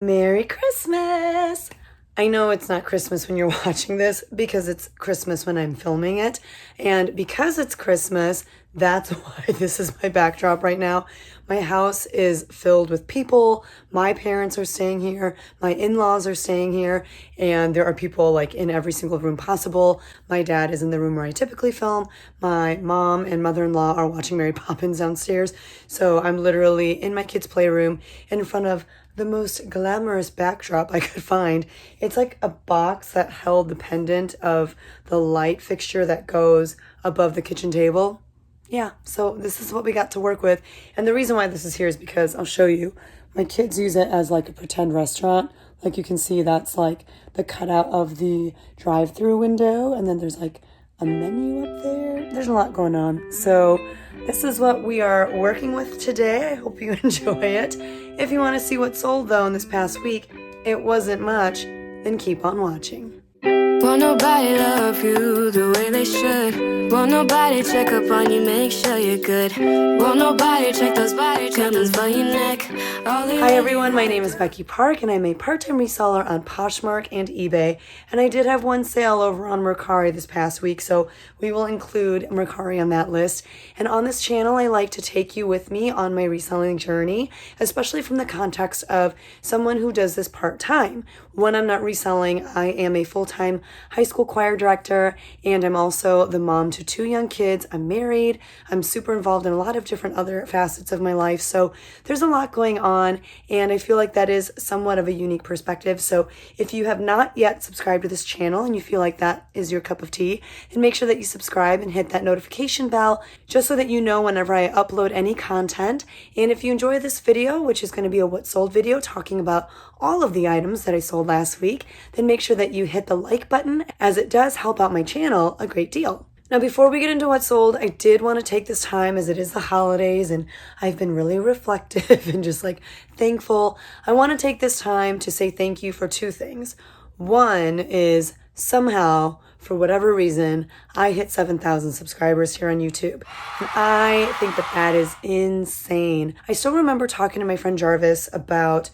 Merry Christmas! I know it's not Christmas when you're watching this because it's Christmas when I'm filming it. And because it's Christmas, that's why this is my backdrop right now. My house is filled with people. My parents are staying here. My in-laws are staying here. And there are people like in every single room possible. My dad is in the room where I typically film. My mom and mother-in-law are watching Mary Poppins downstairs. So I'm literally in my kids' playroom in front of the most glamorous backdrop I could find. It's like a box that held the pendant of the light fixture that goes above the kitchen table. Yeah, so this is what we got to work with. And the reason why this is here is because I'll show you. My kids use it as like a pretend restaurant. Like you can see that's like the cutout of the drive-through window. And then there's like a menu up there. There's a lot going on. So this is what we are working with today. I hope you enjoy it. If you want to see what sold though in this past week, it wasn't much, then keep on watching. Won't nobody love you the way they should. Won't nobody check up on you, make sure you're good. Won't nobody check those body tremors for your neck. Hi everyone, my name is Becky Park and I'm a part-time reseller on Poshmark and eBay. And I did have one sale over on Mercari this past week, so we will include Mercari on that list. And on this channel, I like to take you with me on my reselling journey, especially from the context of someone who does this part-time. When I'm not reselling, I am a full-time high school choir director, and I'm also the mom to 2 young kids. I'm married. I'm super involved in a lot of different other facets of my life. So there's a lot going on, and I feel like that is somewhat of a unique perspective. So if you have not yet subscribed to this channel and you feel like that is your cup of tea, then make sure that you subscribe and hit that notification bell just so that you know whenever I upload any content. And if you enjoy this video, which is going to be a what sold video talking about all of the items that I sold last week, then make sure that you hit the like button, as it does help out my channel a great deal. Now, before we get into what sold, I did want to take this time, as it is the holidays and I've been really reflective and just like thankful. I want to take this time to say thank you for 2 things. One is somehow, for whatever reason, I hit 7,000 subscribers here on YouTube. And I think that that is insane. I still remember talking to my friend Jarvis about,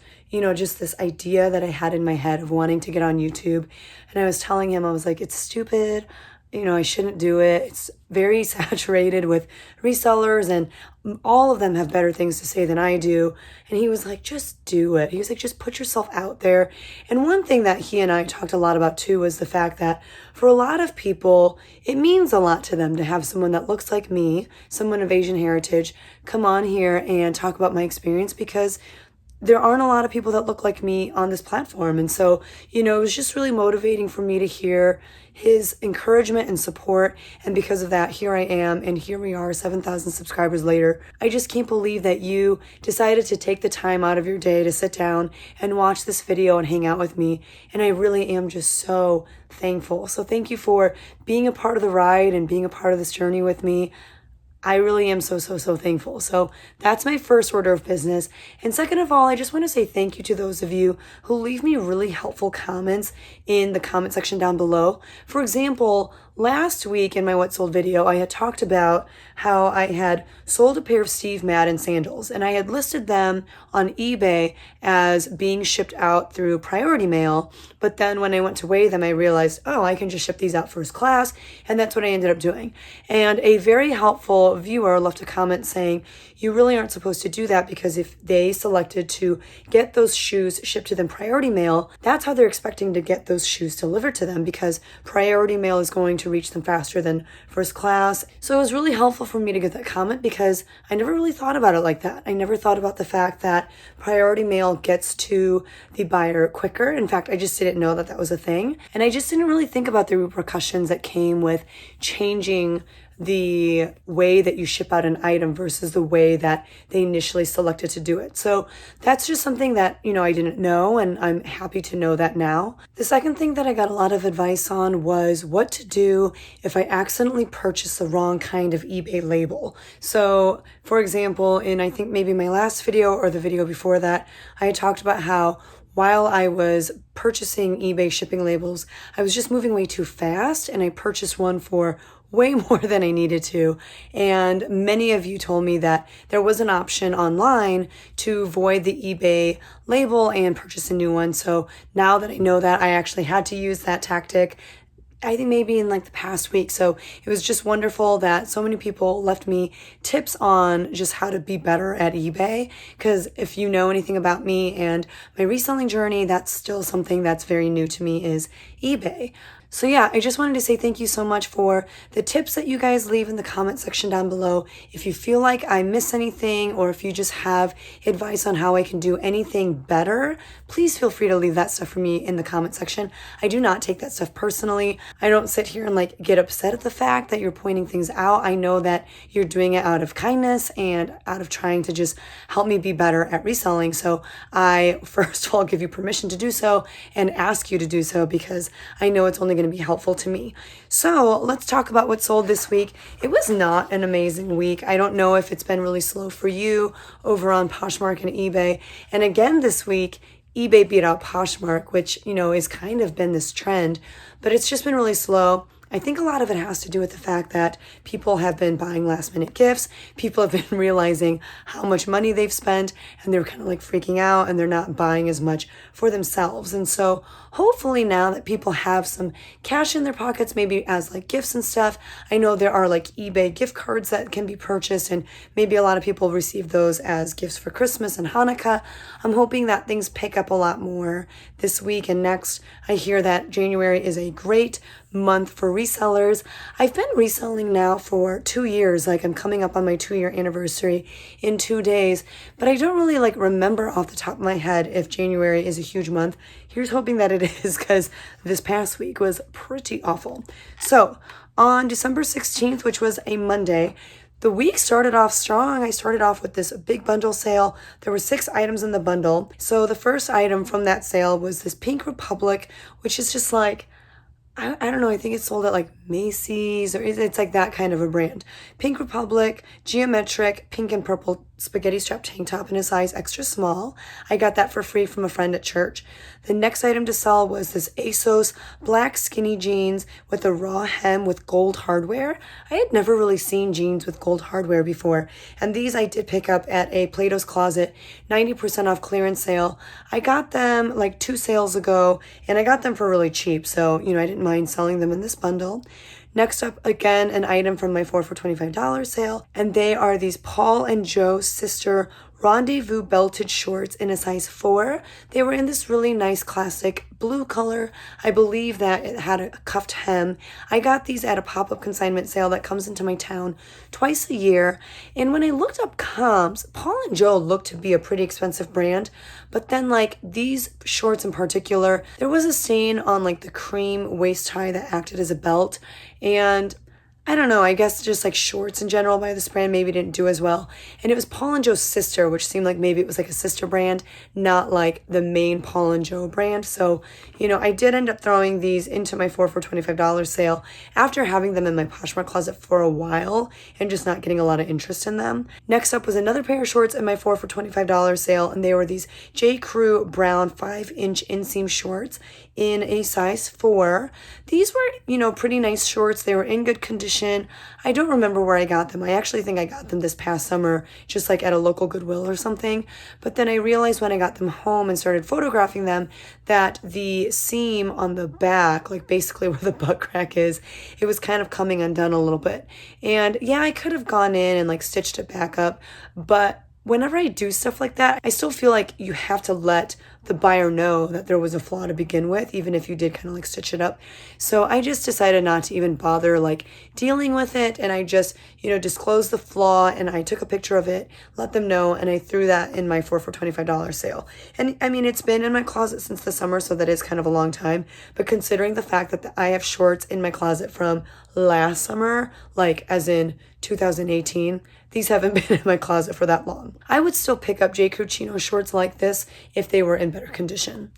just this idea that I had in my head of wanting to get on YouTube. And I was telling him, I was like, it's stupid. I shouldn't do it. It's very saturated with resellers and all of them have better things to say than I do. And he was like, just do it. He was like, just put yourself out there. And one thing that he and I talked a lot about too was the fact that for a lot of people, it means a lot to them to have someone that looks like me, someone of Asian heritage, come on here and talk about my experience, because there aren't a lot of people that look like me on this platform. And so, it was just really motivating for me to hear his encouragement and support. And because of that, here I am. And here we are, 7,000 subscribers later. I just can't believe that you decided to take the time out of your day to sit down and watch this video and hang out with me. And I really am just so thankful. So thank you for being a part of the ride and being a part of this journey with me. I really am so thankful. So that's my first order of business. And second of all, I just want to say thank you to those of you who leave me really helpful comments in the comment section down below. For example, last week in my What Sold video, I had talked about how I had sold a pair of Steve Madden sandals, and I had listed them on eBay as being shipped out through priority mail. But then when I went to weigh them, I realized, oh, I can just ship these out first class. And that's what I ended up doing. And a very helpful viewer left a comment saying, you really aren't supposed to do that, because if they selected to get those shoes shipped to them priority mail, that's how they're expecting to get those shoes delivered to them, because priority mail is going to reach them faster than first class. So it was really helpful for me to get that comment, because I never really thought about it like that. I never thought about the fact that priority mail gets to the buyer quicker. In fact, I just didn't know that that was a thing. And I just didn't really think about the repercussions that came with changing the way that you ship out an item versus the way that they initially selected to do it. So that's just something that, I didn't know, and I'm happy to know that now. The second thing that I got a lot of advice on was what to do if I accidentally purchase the wrong kind of eBay label. So for example, in I think maybe my last video or the video before that, I had talked about how while I was purchasing eBay shipping labels, I was just moving way too fast, and I purchased one for way more than I needed to. And many of you told me that there was an option online to void the eBay label and purchase a new one. So now that I know that, I actually had to use that tactic, I think maybe in like the past week. So it was just wonderful that so many people left me tips on just how to be better at eBay. Because if you know anything about me and my reselling journey, that's still something that's very new to me is eBay. So yeah, I just wanted to say thank you so much for the tips that you guys leave in the comment section down below. If you feel like I miss anything, or if you just have advice on how I can do anything better, please feel free to leave that stuff for me in the comment section. I do not take that stuff personally. I don't sit here and like get upset at the fact that you're pointing things out. I know that you're doing it out of kindness and out of trying to just help me be better at reselling. So I first of all give you permission to do so and ask you to do so, because I know it's only going to be helpful to me. So let's talk about what sold this week. It was not an amazing week. I don't know if it's been really slow for you over on Poshmark and eBay. And again this week, eBay beat out Poshmark, which, is kind of been this trend, but it's just been really slow. I think a lot of it has to do with the fact that people have been buying last minute gifts. People have been realizing how much money they've spent, and they're kind of like freaking out, and they're not buying as much for themselves. And so hopefully now that people have some cash in their pockets, maybe as like gifts and stuff, I know there are like eBay gift cards that can be purchased, and maybe a lot of people receive those as gifts for Christmas and Hanukkah. I'm hoping that things pick up a lot more this week and next. I hear that January is a great month for resellers. I've been reselling now for 2 years. Like, I'm coming up on my 2-year anniversary in 2 days, but I don't really like remember off the top of my head if January is a huge month. Here's hoping that it is, because this past week was pretty awful. So on December 16th, which was a Monday, the week started off strong. I started off with this big bundle sale. There were 6 items in the bundle. So the first item from that sale was this Pink Republic, which is just like, I don't know, I think it's sold at like Macy's, or it's like that kind of a brand. Pink Republic, geometric, pink and purple spaghetti strap tank top in a size extra small. I got that for free from a friend at church. The next item to sell was this ASOS black skinny jeans with a raw hem with gold hardware. I had never really seen jeans with gold hardware before, and these I did pick up at a Plato's Closet 90% off clearance sale. I got them like 2 sales ago, and I got them for really cheap, so I didn't mind selling them in this bundle. Next up, again, an item from my 4 for $25 sale, and they are these Paul and Joe sister rendezvous belted shorts in a size 4. They were in this really nice classic blue color. I believe that it had a cuffed hem. I got these at a pop-up consignment sale that comes into my town twice a year. And when I looked up comps, Paul and Joe looked to be a pretty expensive brand. But then like these shorts in particular, there was a stain on like the cream waist tie that acted as a belt. And I don't know, I guess just like shorts in general by this brand maybe didn't do as well. And it was Paul and Joe's sister, which seemed like maybe it was like a sister brand, not like the main Paul and Joe brand. So, I did end up throwing these into my 4 for $25 sale after having them in my Poshmark closet for a while and just not getting a lot of interest in them. Next up was another pair of shorts in my 4 for $25 sale, and they were these J. Crew brown 5-inch inseam shorts in a size 4. These were, pretty nice shorts. They were in good condition. I don't remember where I got them. I actually think I got them this past summer, just like at a local Goodwill or something. But then I realized when I got them home and started photographing them that the seam on the back, like basically where the butt crack is, it was kind of coming undone a little bit. And yeah, I could have gone in and like stitched it back up, but whenever I do stuff like that, I still feel like you have to let the buyer know that there was a flaw to begin with, even if you did kind of like stitch it up. So I just decided not to even bother like dealing with it. And I just, disclosed the flaw, and I took a picture of it, let them know, and I threw that in my 4 for $25 sale. And I mean, it's been in my closet since the summer, so that is kind of a long time. But considering the fact that I have shorts in my closet from last summer, like as in 2018, these haven't been in my closet for that long. I would still pick up J. Crew chino shorts like this if they were in better condition.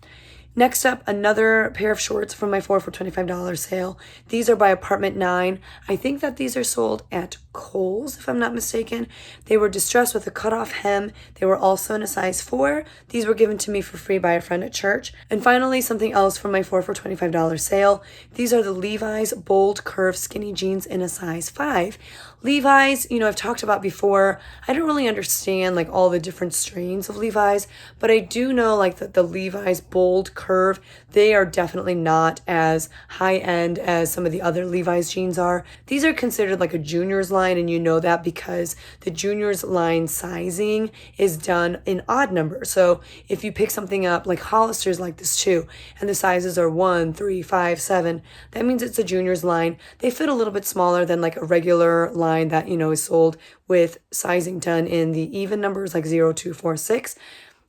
Next up, another pair of shorts from my 4 for $25 sale. These are by Apartment 9. I think that these are sold at Kohl's, if I'm not mistaken. They were distressed with a cutoff hem. They were also in a size 4. These were given to me for free by a friend at church. And finally, something else from my 4 for $25 sale. These are the Levi's Bold Curve Skinny Jeans in a size 5. Levi's, I've talked about before. I don't really understand like all the different strains of Levi's, but I do know like that the Levi's Bold Curve, they are definitely not as high end as some of the other Levi's jeans are. These are considered like a juniors line, and you know that because the juniors line sizing is done in odd numbers. So if you pick something up like Hollister's like this too, and the sizes are 1, 3, 5, 7, that means it's a juniors line. They fit a little bit smaller than like a regular line that, is sold with sizing done in the even numbers like 0, 2, 4, 6.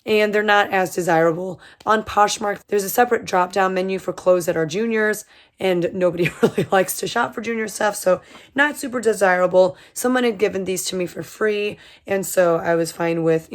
And they're not as desirable. On Poshmark, there's a separate drop-down menu for clothes that are juniors, and nobody really likes to shop for junior stuff, so not super desirable. Someone had given these to me for free, and so I was fine with,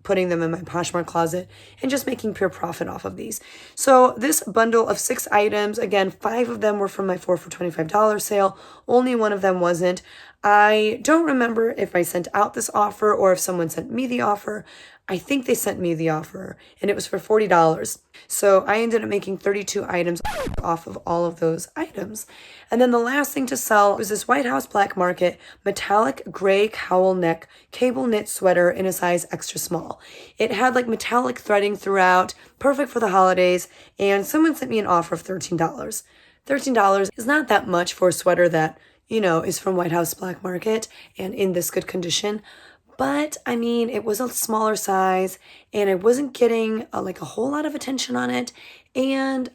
putting them in my Poshmark closet and just making pure profit off of these. So this bundle of 6 items, again, 5 of them were from my 4 for $25 sale. Only one of them wasn't. I don't remember if I sent out this offer or if someone sent me the offer. I think they sent me the offer, and it was for $40. So I ended up making 32 items off of all of those items. And then the last thing to sell was this White House Black Market metallic gray cowl neck cable knit sweater in a size extra small. It had like metallic threading throughout, perfect for the holidays, and someone sent me an offer of $13. $13 is not that much for a sweater that, is from White House Black Market and in this good condition. But I mean, it was a smaller size and I wasn't getting a whole lot of attention on it. And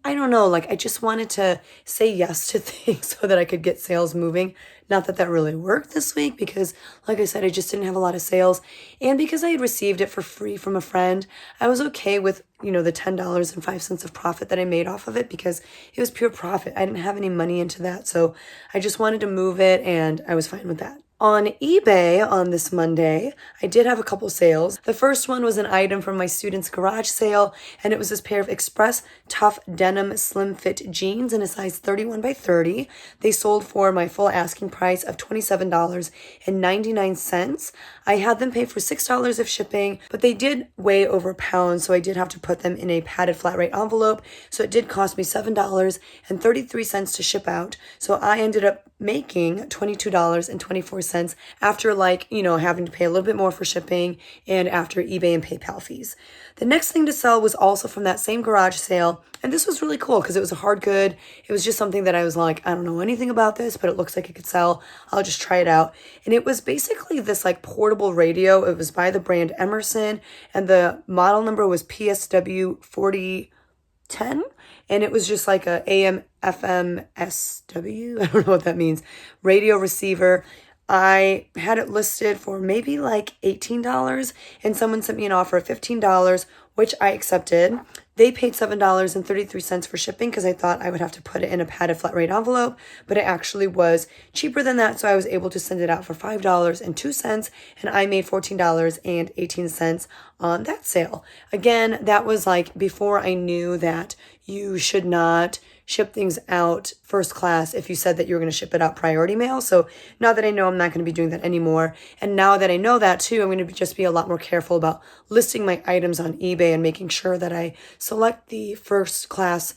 I don't know, I just wanted to say yes to things so that I could get sales moving. Not that that really worked this week because, like I said, I just didn't have a lot of sales. And because I had received it for free from a friend, I was okay with, the $10.05 of profit that I made off of it because it was pure profit. I didn't have any money into that. So I just wanted to move it and I was fine with that. On eBay on this Monday, I did have a couple sales. The first one was an item from my student's garage sale, and it was this pair of Express Tough Denim Slim Fit jeans in a size 31 by 30. They sold for my full asking price of $27.99. I had them pay for $6 of shipping, but they did weigh over a pound, so I did have to put them in a padded flat rate envelope. So it did cost me $7.33 to ship out. So I ended up making $22.24 after having to pay a little bit more for shipping and after eBay and PayPal fees. The next thing to sell was also from that same garage sale. And this was really cool because it was a hard good. It was just something that I was like, I don't know anything about this, but it looks like it could sell. I'll just try it out. And it was basically this portable radio. It was by the brand Emerson and the model number was PSW 4010. And it was just like a AM, FM, SW. I don't know what that means. Radio receiver. I had it listed for maybe $18 and someone sent me an offer of $15, which I accepted. They paid $7.33 for shipping because I thought I would have to put it in a padded flat rate envelope, but it actually was cheaper than that. So I was able to send it out for $5.02 and I made $14.18 on that sale. Again, that was before I knew that you should not ship things out first class if you said that you were going to ship it out priority mail. So now that I know, I'm not going to be doing that anymore. And now that I know that too, I'm going to just be a lot more careful about listing my items on eBay and making sure that I select the first class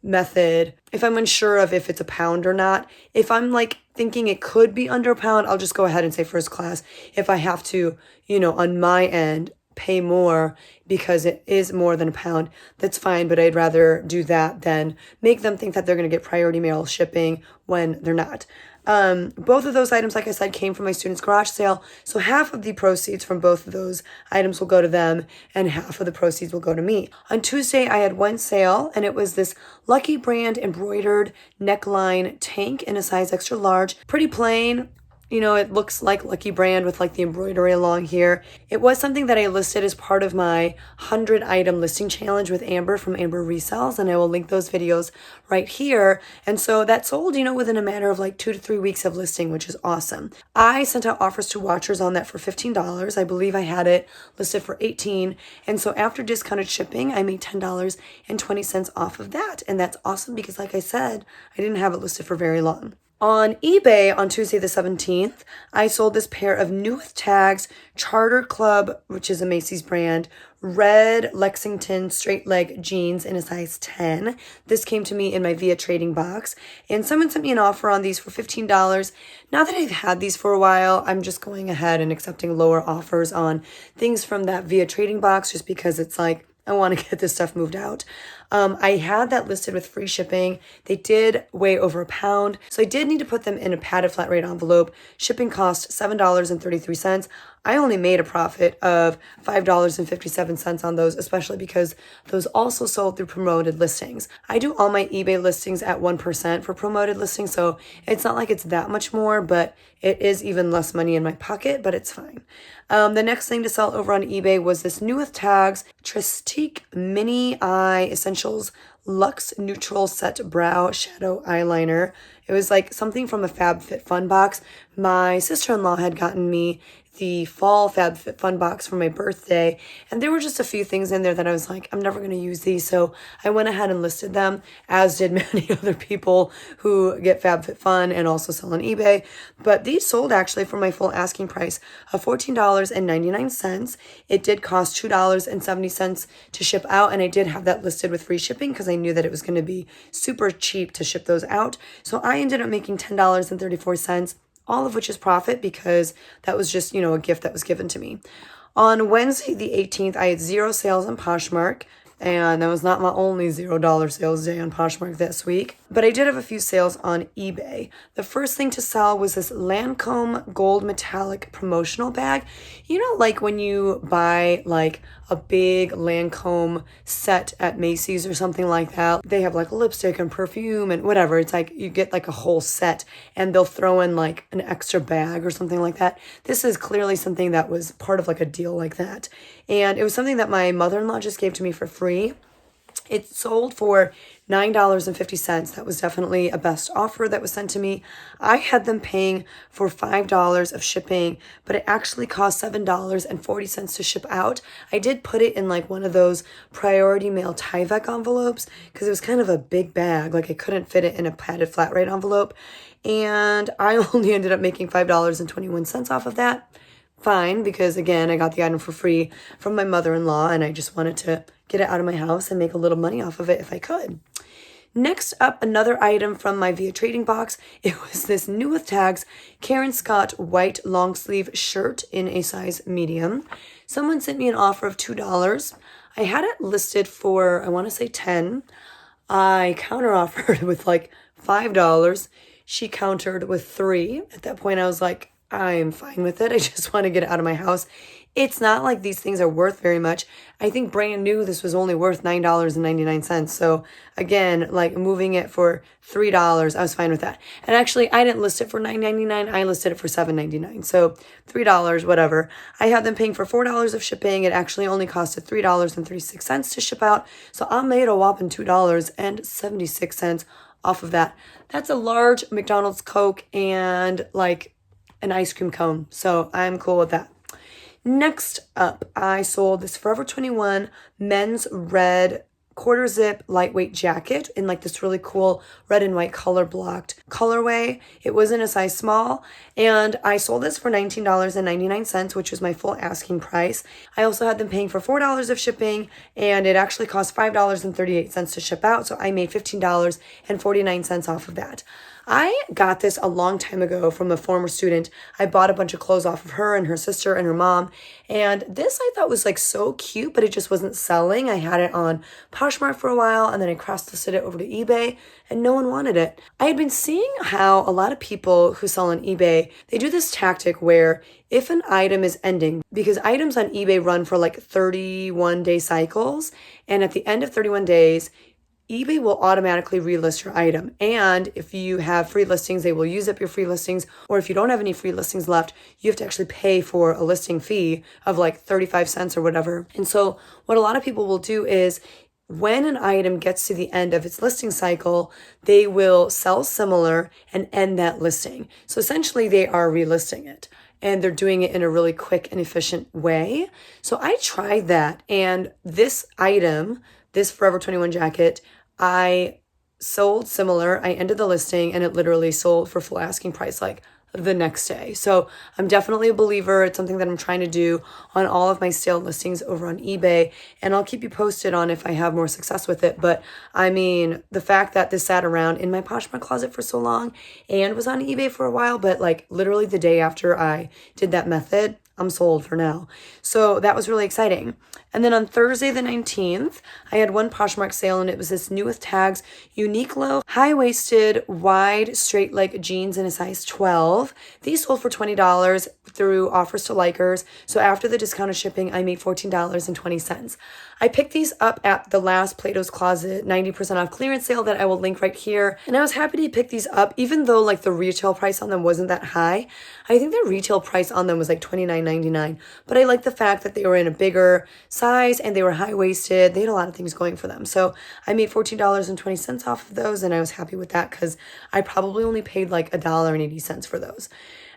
method. If I'm unsure of if it's a pound or not, if I'm thinking it could be under a pound, I'll just go ahead and say first class. If I have to, on my end, pay more because it is more than a pound, that's fine, but I'd rather do that than make them think that they're going to get priority mail shipping when they're not. Both of those items, like I said, came from my student's garage sale, so half of the proceeds from both of those items will go to them and half of the proceeds will go to me. On Tuesday, I had one sale and it was this Lucky Brand embroidered neckline tank in a size extra large, pretty plain. it looks like Lucky Brand with like the embroidery along here. It was something that I listed as part of my 100 item listing challenge with Amber from Amber Resells, and I will link those videos right here. And so that sold, within a matter of like 2 to 3 weeks of listing, which is awesome. I sent out offers to watchers on that for $15. I believe I had it listed for $18. And so after discounted shipping, I made $10.20 off of that. And that's awesome because, like I said, I didn't have it listed for very long. On eBay on Tuesday the 17th, I sold this pair of new with tags, Charter Club, which is a Macy's brand, red Lexington straight leg jeans in a size 10. This came to me in my Via trading box, and someone sent me an offer on these for $15. Now that I've had these for a while, I'm just going ahead and accepting lower offers on things from that Via trading box just because it's like, I want to get this stuff moved out. I had that listed with free shipping. They did weigh over a pound, so I did need to put them in a padded flat rate envelope. Shipping cost $7.33. I only made a profit of $5.57 on those, especially because those also sold through promoted listings. I do all my eBay listings at 1% for promoted listings, so it's not like it's that much more, but it is even less money in my pocket, but it's fine. The next thing to sell over on eBay was this new with tags Tristique Mini Eye Essentials Luxe Neutral Set Brow Shadow Eyeliner. It was like something from a FabFitFun box. My sister-in-law had gotten me the fall FabFitFun box for my birthday, and there were just a few things in there that I was like, I'm never going to use these, so I went ahead and listed them, as did many other people who get FabFitFun and also sell on eBay. But these sold actually for my full asking price of $14.99. It did cost $2.70 to ship out, and I did have that listed with free shipping because I knew that it was going to be super cheap to ship those out. So I ended up making $10.34, all of which is profit because that was just, a gift that was given to me. On Wednesday, the 18th, I had 0 sales on Poshmark, and that was not my only $0 sales day on Poshmark this week, but I did have a few sales on eBay. The first thing to sell was this Lancome Gold Metallic promotional bag. Like when you buy like a big Lancome set at Macy's or something like that, they have like lipstick and perfume and whatever. It's like you get like a whole set and they'll throw in like an extra bag or something like that. This is clearly something that was part of like a deal like that. And it was something that my mother-in-law just gave to me for free. It sold for $9.50. That was definitely a best offer that was sent to me. I had them paying for $5 of shipping, but it actually cost $7.40 to ship out. I did put it in like one of those priority mail Tyvek envelopes because it was kind of a big bag. Like I couldn't fit it in a padded flat rate envelope. And I only ended up making $5.21 off of that. Fine, because again, I got the item for free from my mother-in-law and I just wanted to get it out of my house and make a little money off of it if I could. Next up, another item from my Via trading box. It was this new with tags Karen Scott white long sleeve shirt in a size medium. Someone sent me an offer of $2. I had it listed for, I want to say $10. I counter-offered with like $5. She countered with $3. At that point, I was like, I'm fine with it. I just want to get it out of my house. It's not like these things are worth very much. I think brand new, this was only worth $9.99. So again, like moving it for $3, I was fine with that. And actually, I didn't list it for $9.99. I listed it for $7.99. So $3, whatever. I had them paying for $4 of shipping. It actually only costed $3.36 to ship out. So I made a whopping $2.76 off of that. That's a large McDonald's Coke and like an ice cream cone. So I'm cool with that. Next up, I sold this Forever 21 men's red quarter zip lightweight jacket in like this really cool red and white color blocked colorway. It was in a size small, and I sold this for $19.99, which was my full asking price. I also had them paying for $4 of shipping, and it actually cost $5.38 to ship out, so I made $15.49 off of that. I got this a long time ago from a former student. I bought a bunch of clothes off of her and her sister and her mom. And this I thought was like so cute, but it just wasn't selling. I had it on Poshmark for a while and then I cross-listed it over to eBay and no one wanted it. I had been seeing how a lot of people who sell on eBay, they do this tactic where if an item is ending, because items on eBay run for like 31-day cycles, and at the end of 31 days, eBay will automatically relist your item. And if you have free listings, they will use up your free listings. Or if you don't have any free listings left, you have to actually pay for a listing fee of like 35 cents or whatever. And so what a lot of people will do is when an item gets to the end of its listing cycle, they will sell similar and end that listing. So essentially they are relisting it. And they're doing it in a really quick and efficient way. So I tried that. And this item, this Forever 21 jacket, I sold similar. I ended the listing and it literally sold for full asking price like the next day. So I'm definitely a believer. It's something that I'm trying to do on all of my sale listings over on eBay. And I'll keep you posted on if I have more success with it. But I mean, the fact that this sat around in my Poshmark closet for so long and was on eBay for a while, but like literally the day after I did that method, I'm sold for now. So that was really exciting. And then on Thursday the 19th, I had one Poshmark sale and it was this new with tags, unique low, high-waisted, wide, straight leg jeans in a size 12. These sold for $20 through offers to likers. So after the discounted shipping, I made $14.20. I picked these up at the last Plato's Closet 90% off clearance sale that I will link right here. And I was happy to pick these up, even though like the retail price on them wasn't that high. I think the retail price on them was like $29.99. But I like the fact that they were in a bigger size and they were high-waisted. They had a lot of things going for them. So I made $14.20 off of those and I was happy with that because I probably only paid like $1.80 for those.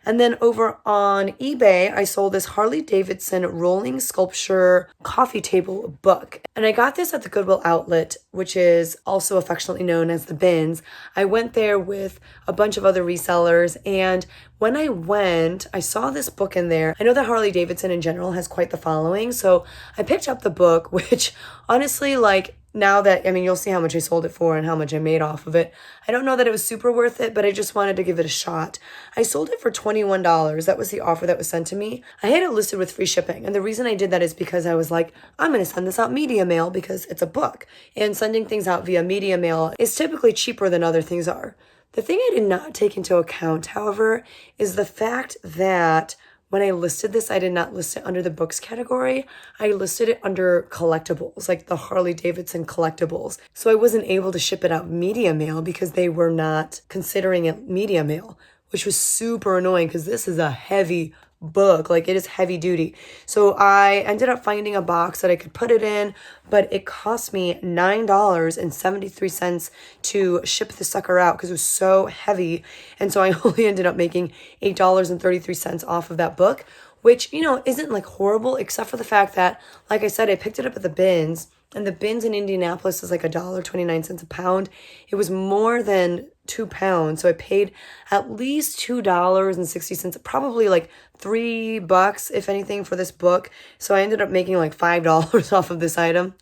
And then over on eBay, I sold this Harley Davidson rolling sculpture coffee table book. And I got this at the Goodwill outlet, which is also affectionately known as the Bins. I went there with a bunch of other resellers. And when I went, I saw this book in there. I know that Harley Davidson in general has quite the following. So I picked up the book, which honestly, like, now that, I mean, you'll see how much I sold it for and how much I made off of it. I don't know that it was super worth it, but I just wanted to give it a shot. I sold it for $21. That was the offer that was sent to me. I had it listed with free shipping. And the reason I did that is because I was like, I'm going to send this out media mail because it's a book. And sending things out via media mail is typically cheaper than other things are. The thing I did not take into account, however, is the fact that when I listed this, I did not list it under the books category. I listed it under collectibles, like the Harley Davidson collectibles. So I wasn't able to ship it out media mail because they were not considering it media mail, which was super annoying because this is a heavy book. Like, it is heavy duty. So I ended up finding a box that I could put it in, but it cost me $9.73 to ship the sucker out because it was so heavy. And so I only ended up making $8.33 off of that book, which, you know, isn't like horrible, except for the fact that, like I said, I picked it up at the Bins, and the Bins in Indianapolis is like $1.29 a pound. It was more than 2 pounds. So I paid at least $2.60, probably like $3, if anything, for this book. So I ended up making like $5 off of this item.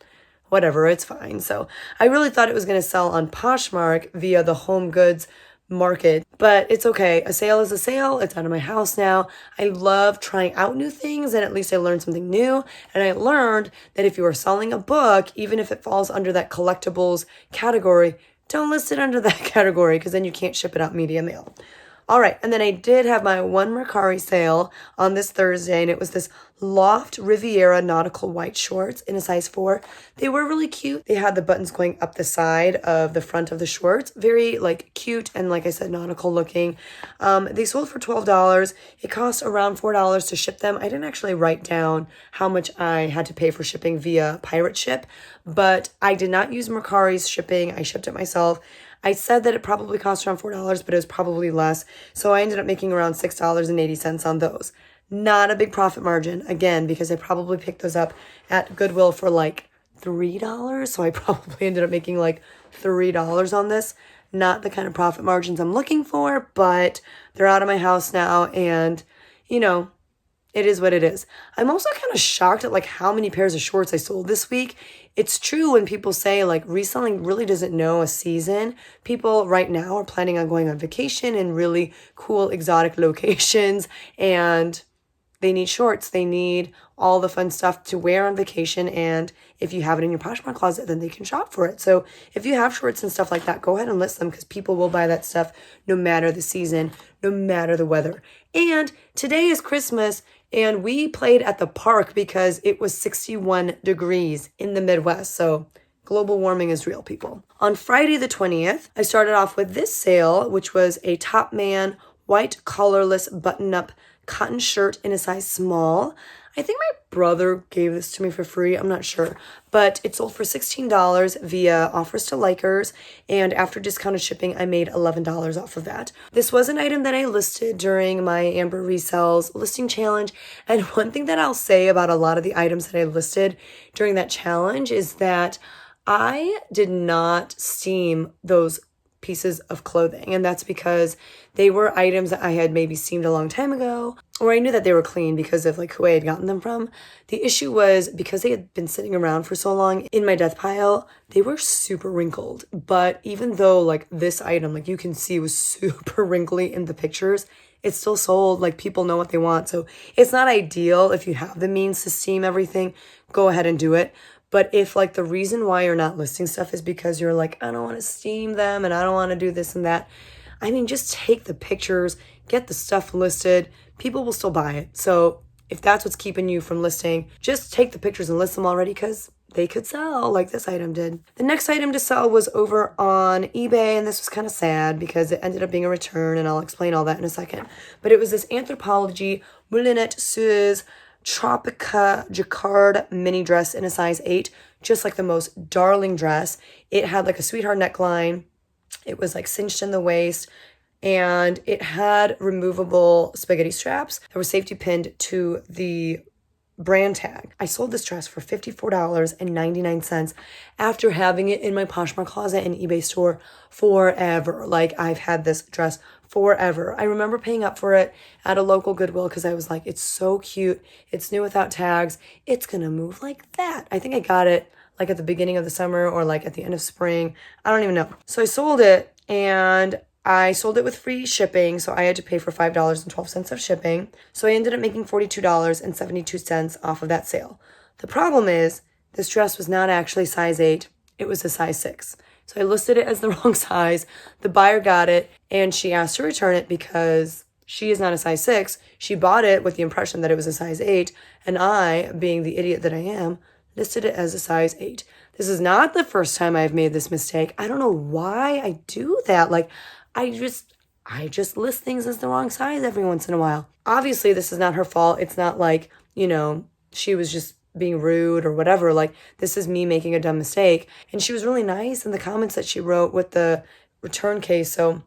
Whatever, it's fine. So I really thought it was going to sell on Poshmark via the home goods market, but it's okay. A sale is a sale. It's out of my house now. I love trying out new things, and at least I learned something new. And I learned that if you are selling a book, even if it falls under that collectibles category, don't list it under that category because then you can't ship it out media mail. All right, and then I did have my one Mercari sale on this Thursday, and it was this Loft Riviera nautical white shorts in a size 4. They were really cute. They had the buttons going up the side of the front of the shorts. Very, like, cute and, like I said, nautical looking. They sold for $12. It cost around $4 to ship them. I didn't actually write down how much I had to pay for shipping via Pirate Ship, but I did not use Mercari's shipping. I shipped it myself. I said that it probably cost around $4, but it was probably less. So I ended up making around $6.80 on those. Not a big profit margin, again, because I probably picked those up at Goodwill for like $3. So I probably ended up making like $3 on this. Not the kind of profit margins I'm looking for, but they're out of my house now, and, you know, it is what it is. I'm also kind of shocked at like how many pairs of shorts I sold this week. It's true when people say like reselling really doesn't know a season. People right now are planning on going on vacation in really cool exotic locations, and they need shorts. They need all the fun stuff to wear on vacation. And if you have it in your Poshmark closet, then they can shop for it. So if you have shorts and stuff like that, go ahead and list them because people will buy that stuff no matter the season, no matter the weather. And today is Christmas, and we played at the park because it was 61 degrees in the Midwest. So Global warming is real, people. On Friday the 20th, I started off with this sale, which was a Top Man white collarless button-up cotton shirt in a size small. I think my brother gave this to me for free. I'm not sure. But it sold for $16 via offers to likers. And after discounted shipping, I made $11 off of that. This was an item that I listed during my Amber Resells listing challenge. And one thing that I'll say about a lot of the items that I listed during that challenge is that I did not steam those pieces of clothing, and that's because they were items that I had maybe steamed a long time ago, or I knew that they were clean because of like who I had gotten them from. The issue was because they had been sitting around for so long in my death pile, they were super wrinkled. But even though like this item, like you can see, was super wrinkly in the pictures, it's still sold. Like people know what they want, so it's not ideal. If you have the means to steam everything, go ahead and do it. But if like the reason why you're not listing stuff is because you're like, I don't want to steam them and I don't want to do this and that, I mean, just take the pictures, get the stuff listed. People will still buy it. So if that's what's keeping you from listing, just take the pictures and list them already because they could sell like this item did. The next item to sell was over on eBay, and this was kind of sad because it ended up being a return, and I'll explain all that in a second. But it was this Anthropologie Moulinette Suze Tropica Jacquard mini dress in a size 8, just like the most darling dress. It had like a sweetheart neckline. It was like cinched in the waist, and it had removable spaghetti straps that were safety pinned to the brand tag. I sold this dress for $54.99 after having it in my Poshmark closet and eBay store forever. Like I've had this dress forever. I remember paying up for it at a local Goodwill because I was like, it's so cute. It's new without tags. It's gonna move like that. I think I got it like at the beginning of the summer or like at the end of spring. I don't even know. So I sold it, and I sold it with free shipping, so I had to pay for $5.12 of shipping. So I ended up making $42.72 off of that sale. The problem is, this dress was not actually size 8. It was a size 6. So I listed it as the wrong size. The buyer got it, and she asked to return it because she is not a size 6. She bought it with the impression that it was a size 8, and I, being the idiot that I am, listed it as a size 8. This is not the first time I've made this mistake. I don't know why I do that. Like, I just list things as the wrong size every once in a while. Obviously, this is not her fault. It's not like, she was just being rude or whatever. Like, this is me making a dumb mistake. And she was really nice in the comments that she wrote with the return case. So,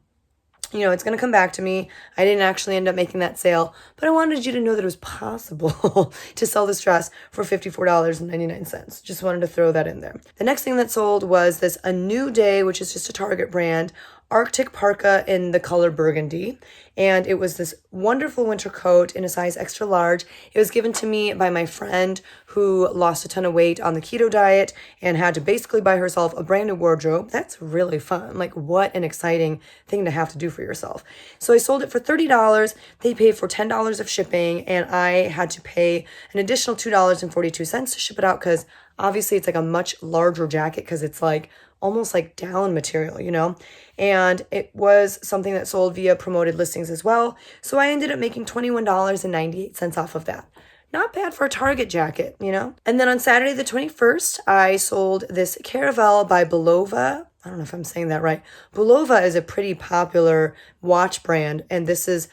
it's going to come back to me. I didn't actually end up making that sale, but I wanted you to know that it was possible to sell this dress for $54.99. Just wanted to throw that in there. The next thing that sold was this A New Day, which is just a Target brand, Arctic parka in the color burgundy. And it was this wonderful winter coat in a size extra large. It was given to me by my friend who lost a ton of weight on the keto diet and had to basically buy herself a brand new wardrobe. That's really fun. Like, what an exciting thing to have to do for yourself. So I sold it for $30. They paid for $10 of shipping, and I had to pay an additional $2.42 to ship it out because obviously it's like a much larger jacket because it's like almost like down material, and it was something that sold via promoted listings as well. So I ended up making $21.98 off of that. Not bad for a Target jacket, And then on Saturday the 21st, I sold this Caravelle by Bulova. I don't know if I'm saying that right. Bulova is a pretty popular watch brand, and this is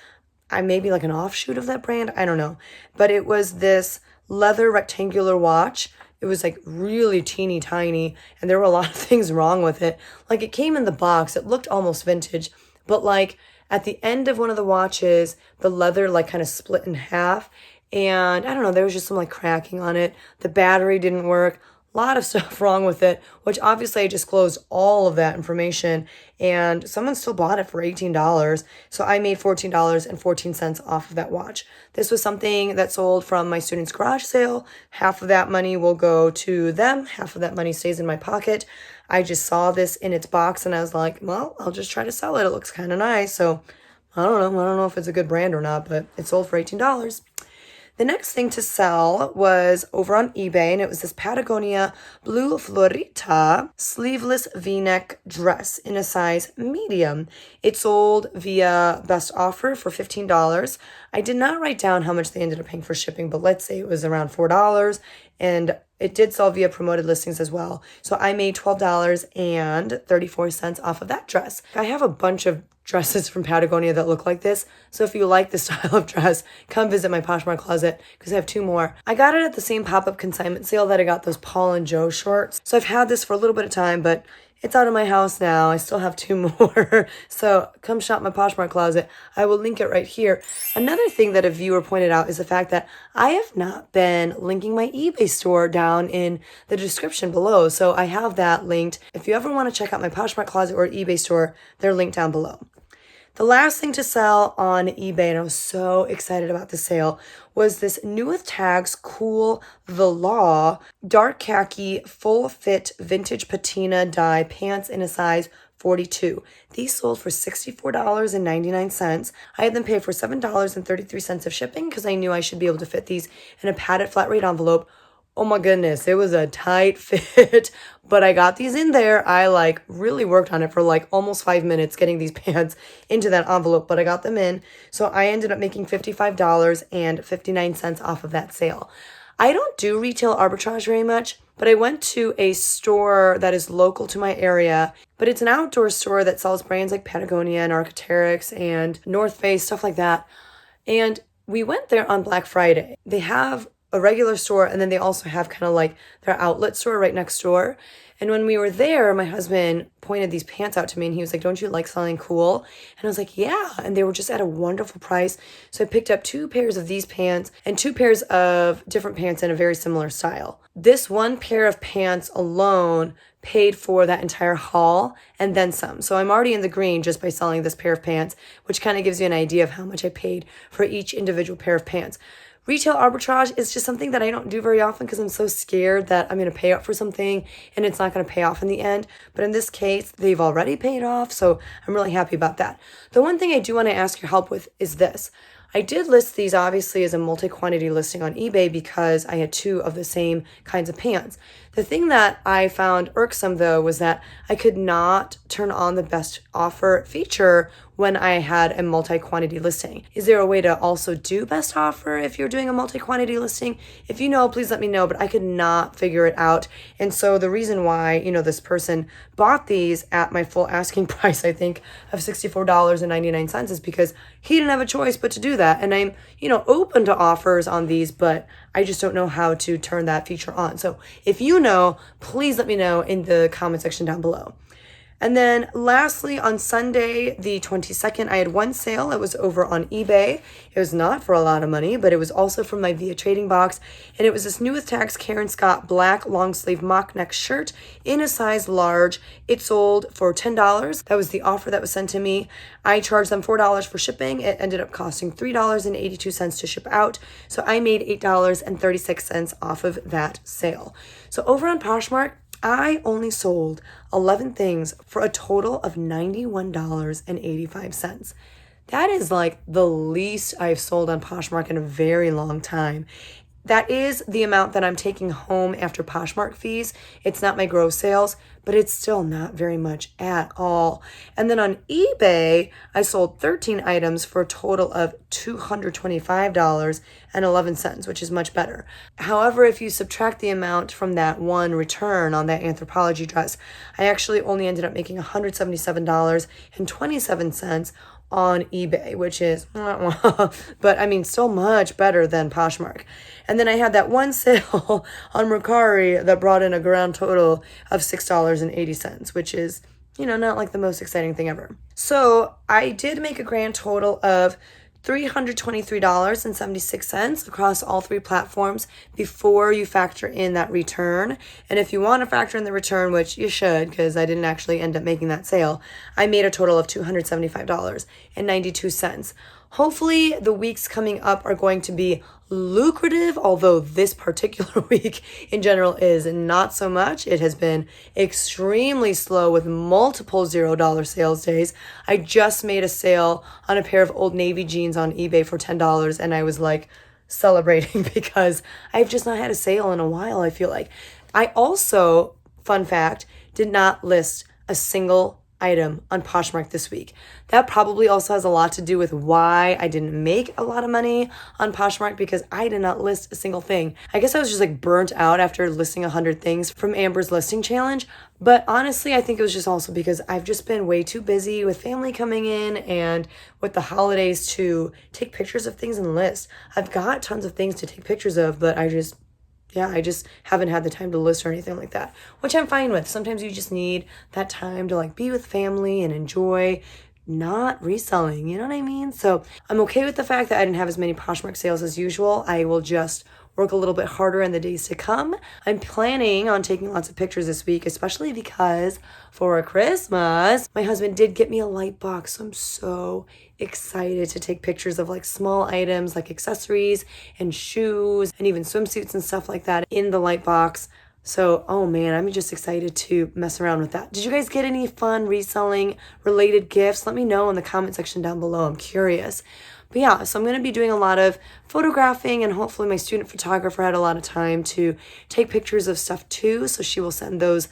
maybe like an offshoot of that brand. I don't know. But it was this leather rectangular watch. It was like really teeny tiny, and there were a lot of things wrong with it. Like, it came in the box. It looked almost vintage, but like at the end of one of the watches, the leather like kind of split in half, and I don't know, there was just some like cracking on it. The battery didn't work. A lot of stuff wrong with it, which obviously I disclosed all of that information, and someone still bought it for $18. So I made $14.14 off of that watch. This was something that sold from my student's garage sale. Half of that money will go to them. Half of that money stays in my pocket. I just saw this in its box and I was like, well, I'll just try to sell it. It looks kind of nice. So I don't know if it's a good brand or not, but it sold for $18. The next thing to sell was over on eBay, and it was this Patagonia Blue Florita sleeveless V-neck dress in a size medium. It sold via best offer for $15. I did not write down how much they ended up paying for shipping, but let's say it was around $4. And it did sell via promoted listings as well. So I made $12.34 off of that dress. I have a bunch of dresses from Patagonia that look like this. So if you like this style of dress, come visit my Poshmark closet because I have 2 more. I got it at the same pop-up consignment sale that I got those Paul and Joe shorts. So I've had this for a little bit of time, but it's out of my house now. I still have 2 more. So come shop my Poshmark closet. I will link it right here. Another thing that a viewer pointed out is the fact that I have not been linking my eBay store down in the description below. So I have that linked. If you ever want to check out my Poshmark closet or eBay store, they're linked down below. The last thing to sell on eBay, and I was so excited about the sale, was this New with Tags Cool The Law dark khaki full fit vintage patina dye pants in a size 42. These sold for $64.99. I had them pay for $7.33 of shipping because I knew I should be able to fit these in a padded flat rate envelope. Oh my goodness, it was a tight fit, but I got these in there. I really worked on it for almost 5 minutes getting these pants into that envelope, but I got them in. So I ended up making $55.59 off of that sale. I don't do retail arbitrage very much, but I went to a store that is local to my area, but it's an outdoor store that sells brands like Patagonia and Arc'teryx and North Face, stuff like that. And we went there on Black Friday. They have a regular store, and then they also have kind of their outlet store right next door. And when we were there, my husband pointed these pants out to me and he was like, "Don't you like selling cool?" And I was like, "Yeah." And they were just at a wonderful price. So I picked up 2 pairs of these pants and 2 pairs of different pants in a very similar style. This one pair of pants alone paid for that entire haul and then some. So I'm already in the green just by selling this pair of pants, which kind of gives you an idea of how much I paid for each individual pair of pants. Retail arbitrage is just something that I don't do very often because I'm so scared that I'm going to pay up for something and it's not going to pay off in the end. But in this case, they've already paid off, so I'm really happy about that. The one thing I do want to ask your help with is this. I did list these obviously as a multi-quantity listing on eBay because I had 2 of the same kinds of pants. The thing that I found irksome though was that I could not turn on the best offer feature when I had a multi-quantity listing. Is there a way to also do best offer if you're doing a multi-quantity listing? If you know, please let me know, but I could not figure it out. And so the reason why, this person bought these at my full asking price, I think, of $64.99 is because he didn't have a choice but to do that. And I'm, open to offers on these, but I just don't know how to turn that feature on. So if you know, please let me know in the comment section down below. And then lastly, on Sunday, the 22nd, I had one sale. It was over on eBay. It was not for a lot of money, but it was also from my Via Trading box. And it was this New with Tags Karen Scott black long sleeve mock neck shirt in a size large. It sold for $10. That was the offer that was sent to me. I charged them $4 for shipping. It ended up costing $3.82 to ship out. So I made $8.36 off of that sale. So over on Poshmark, I only sold 11 things for a total of $91.85. That is the least I've sold on Poshmark in a very long time. That is the amount that I'm taking home after Poshmark fees. It's not my gross sales, but it's still not very much at all. And then on eBay, I sold 13 items for a total of $225.11, which is much better. However, if you subtract the amount from that one return on that Anthropologie dress, I actually only ended up making $177.27 on eBay, which is, but I mean, still much better than Poshmark. And then I had that one sale on Mercari that brought in a grand total of $6.80, which is, not the most exciting thing ever. So I did make a grand total of $323.76 across all 3 platforms before you factor in that return. And if you want to factor in the return, which you should, because I didn't actually end up making that sale, I made a total of $275.92. Hopefully the weeks coming up are going to be lucrative, although this particular week in general is not so much. It has been extremely slow with multiple $0 sales days. I just made a sale on a pair of Old Navy jeans on eBay for $10, and I was celebrating because I've just not had a sale in a while, I feel like. I also, fun fact, did not list a single item on Poshmark this week. That probably also has a lot to do with why I didn't make a lot of money on Poshmark, because I did not list a single thing. I guess I was just like burnt out after listing 100 things from Amber's listing challenge. But honestly, I think it was just also because I've just been way too busy with family coming in and with the holidays to take pictures of things and list. I've got tons of things to take pictures of, but I just haven't had the time to list or anything like that, which I'm fine with. Sometimes you just need that time to like be with family and enjoy not reselling, you know what I mean? So I'm okay with the fact that I didn't have as many Poshmark sales as usual. I will just work a little bit harder in the days to come. I'm planning on taking lots of pictures this week, especially because for Christmas, my husband did get me a light box. So I'm so excited to take pictures of like small items like accessories and shoes and even swimsuits and stuff like that in the light box. So, oh man, I'm just excited to mess around with that. Did you guys get any fun reselling related gifts? Let me know in the comment section down below. I'm curious. But yeah, so I'm going to be doing a lot of photographing, and hopefully my student photographer had a lot of time to take pictures of stuff too. So she will send those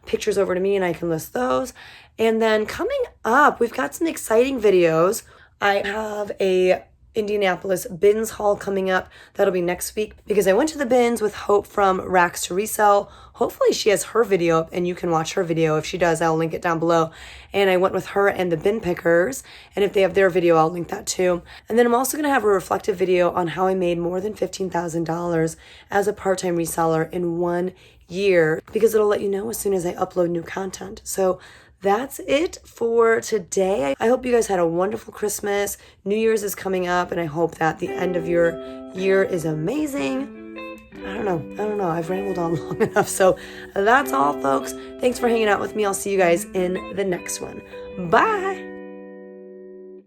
pictures over to me and I can list those. And then coming up, we've got some exciting videos. I have a Indianapolis bins haul coming up. That'll be next week because I went to the bins with Hope from Racks to Resell. Hopefully she has her video up and you can watch her video. If she does, I'll link it down below. And I went with her and the bin pickers. And if they have their video, I'll link that too. And then I'm also going to have a reflective video on how I made more than $15,000 as a part-time reseller in 1 year, because it'll let you know as soon as I upload new content. So that's it for today. I hope you guys had a wonderful Christmas. New Year's is coming up, and I hope that the end of your year is amazing. I don't know. I've rambled on long enough. So that's all, folks. Thanks for hanging out with me. I'll see you guys in the next one. Bye.